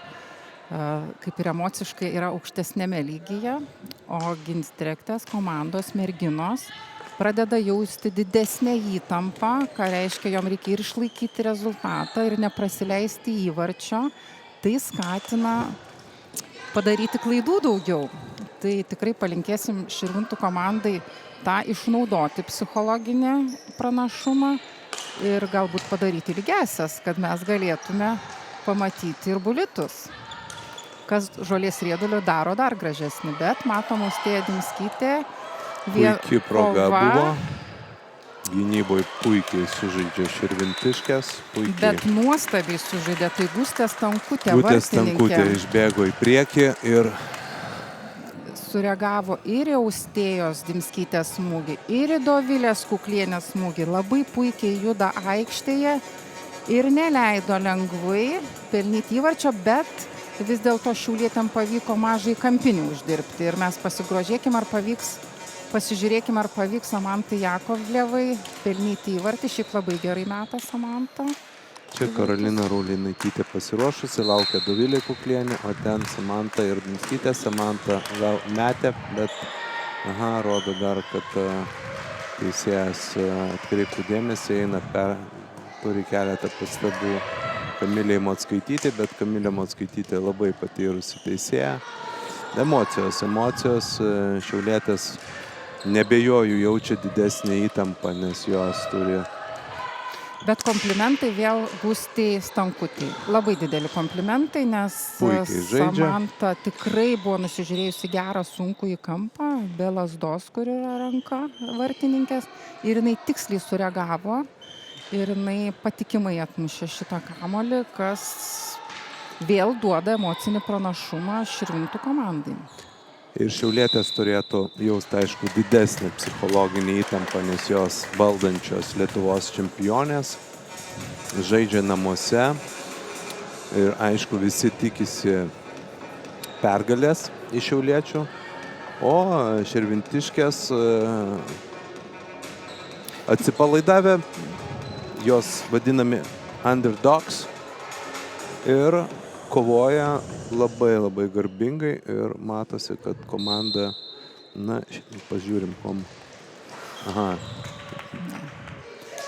kaip ir emociškai yra aukštesnėme lygyje, o Ginstrektės komandos merginos pradeda jausti didesnę įtampą, ką reiškia, jom reikia ir išlaikyti rezultatą ir neprasileisti įvarčio. Tai skatina padaryti klaidų daugiau. Tai tikrai palinkėsim Širvintų komandai tą išnaudoti psichologinį pranašumą ir galbūt padaryti lygiąsias, kad mes galėtume pamatyti ir bulitus, kas Žolės riedulio daro dar gražesnį. Bet matom, Austėja Dimskytė. Puikiai proga buvo. Gynyboje puikiai sužaidžia Širvintiškės. Bet nuostabiai sužaidė. Tai Gustė Stankutė, Gustė Stankutė išbėgo į priekį ir sureagavo ir į Austėjos Dimskytės smūgį, ir į Dovilės Kuklienės smūgį. Labai puikiai juda aikštėje ir neleido lengvai pelnyti įvarčio, bet vis dėlto šiaulietėm pavyko mažai kampinį uždirbti. Ir mes pasižiūrėkime, ar pavyks Samantai Jakovlevai pelnyti įvartį. Šiaip labai gerai meta Samanta. Čia Karolina Raulinaitytė pasiruošusi, laukia Dovilė Kuklienė, o ten Samanta ir Dunskytė. Samanta gal metė, bet rodo dar, kad teisėjas atkreiptų dėmesį, turi keletą pastabų Kamilė Mocskaitytė, bet Kamilė Mocskaitytė labai patyrusi teisėja. Emocijos, šiaulietės nebejoju jaučia didesnį įtampą, nes jos turi. Bet komplimentai vėl Gustei Stankutei. Labai dideli komplimentai, nes Samanta tikrai buvo nusižiūrėjusi gerą sunkų į kampą, be lasdos, kur yra ranka vartininkės, ir jinai tiksliai sureagavo. Ir jinai patikimai atmušė šitą kamuolį, kas vėl duoda emocinį pranašumą Širvintų komandai. Ir šiaulietės turėtų jausti, aišku, didesnį psichologinį įtampą, nes jos valdančios Lietuvos čempionės žaidžia namuose. Ir aišku, visi tikisi pergalės iš šiauliečių, o širvintiškės atsipalaidavę, jos vadinami underdogs, ir kovoja labai garbingai ir matosi, kad komanda, pažiūrim,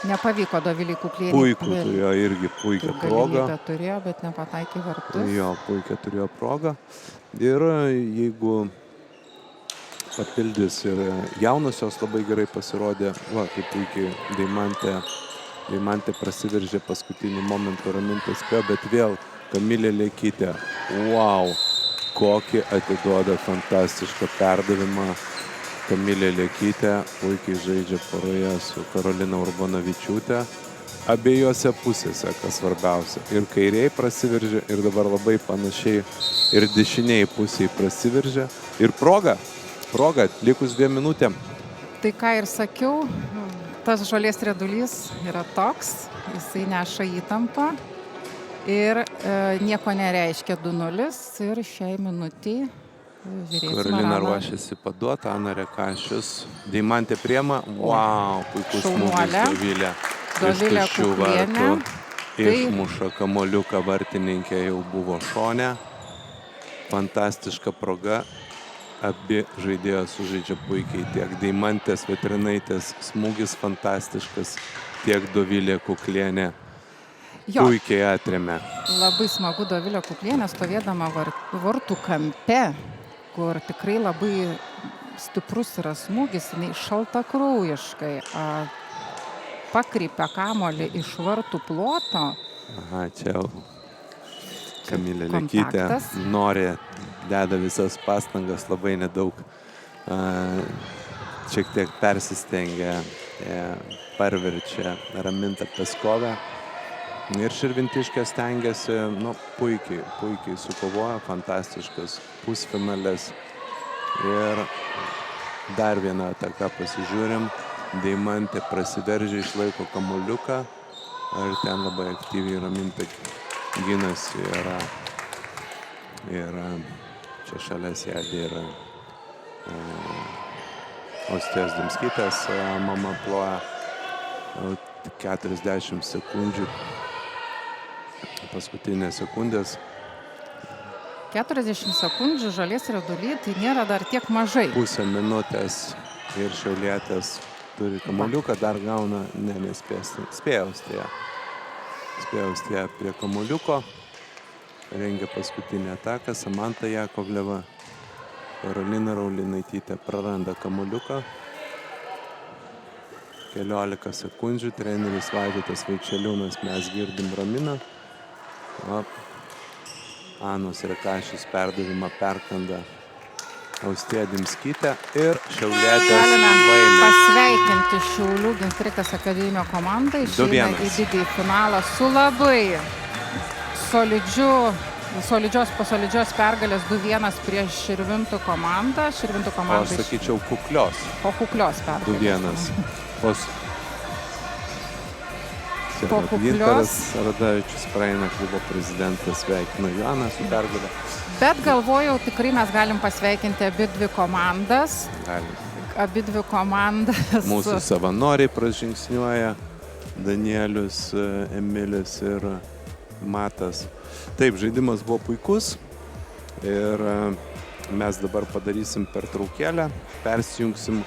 Nepavyko Dovilei Kuklienei. Puikų turėjo irgi puikią progą. Galimybę turėjo, bet nepataikė vartus. Jo, puikią turėjo progą. Ir jeigu papildys ir jaunosios labai gerai pasirodė, kaip puikiai Deimantė prasiveržė paskutinį momentą, Ramintė spėjo, bet vėl Kamilė Liekytė. Wow, kokį atiduoda fantastišką perdavimą Kamilė Liekytė. Puikiai žaidžia poroje su Karolina Urbonavičiūtė. Abiejose pusėse, kas svarbiausia. Ir kairiai prasiveržė, ir dabar labai panašiai ir dešiniai pusėje prasiveržė. Ir proga, likus 2 minutėm. Tai ką ir sakiau, tas žolės riedulys yra toks, jisai neša įtampą ir nieko nereiškia 2-0 ir šiai minutį žiūrėsime. Karolina ruošiasi paduoti, Ana Rekašius, Deimantė priema, puikus smūgis Dovilė. Dovilė Kuklienė. Išmuša kamuoliuką, vartininkė jau buvo šone. Fantastiška proga. Abi žaidėjos sužaidžia puikiai, tiek Deimantės Vetrinaitės smūgis fantastiškas, tiek Dovilė Kuklienė puikiai atrėmė. Labai smagu Dovilė Kuklienė stovėdama vartų kampe, kur tikrai labai stiprus yra smūgis, jinai šaltakraujiškai pakreipia kamuolį iš vartų ploto. Čia Kamilė Liekytė nori, deda visas pastangas, labai nedaug, šiek tiek persistengia, parverčia Ramintą Peskovę. Ir širvintiškė stengiasi, puikiai sukovoja, fantastiškas pusfinalės. Ir dar vieną ataką pasižiūrim, Deimantė prasiveržia, išlaiko kamuoliuką, ir ten labai aktyviai Ramintė ginasi ir čia šalia sėdi ir Austėjos Dunskytės mama ploja 40 sekundžių, paskutinės sekundės. 40 sekundžių žolės riedulį, tai nėra dar tiek mažai. Pusę minutės ir šiaulietės turi kamuoliuką, dar gauna, spėjo Austėja prie kamuoliuko, rengia paskutinį ataką, Samanta Jakovleva, Karolina Raulinaitytė praranda kamuoliuką, 15 sekundžių, treneris Vaidotas Vaikšeliūnas, mes girdim Raminą, Anos Rekašius perdavimą perkanda Austėja Dimskytė ir šiaulietės laimė. Pasveikinti Šiaulių Ginstrikės akademijos komandą, išeina į didįjį finalą su labai solidžios pergalės 2-1 prieš Širvintų komandą. Aš sakyčiau kuklios. Kuklios pergalės. 2-1. Čia po vat kuklios. Gintaras Radavičius praeina, klubo prezidentas, sveikino Joaną su pergalė. Bet galvojau, tikrai mes galim pasveikinti abidvi komandas. Galim. Abidvi komandas. Mūsų savanoriai pražingsniuoja, Danielius, Emilis ir Matas. Taip, žaidimas buvo puikus ir mes dabar padarysim pertraukėlę, persijungsim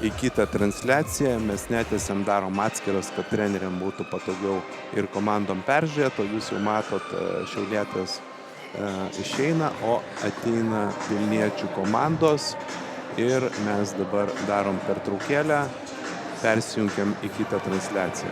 į kitą transliaciją, mes netęsiam, darom atskiras, kad treneriam būtų patogiau ir komandom peržiūrėti, o jūs jau matot, Šiaulietės išeina, o ateina Vilniečių komandos ir mes dabar darom pertraukėlę, persijungiam į kitą transliaciją.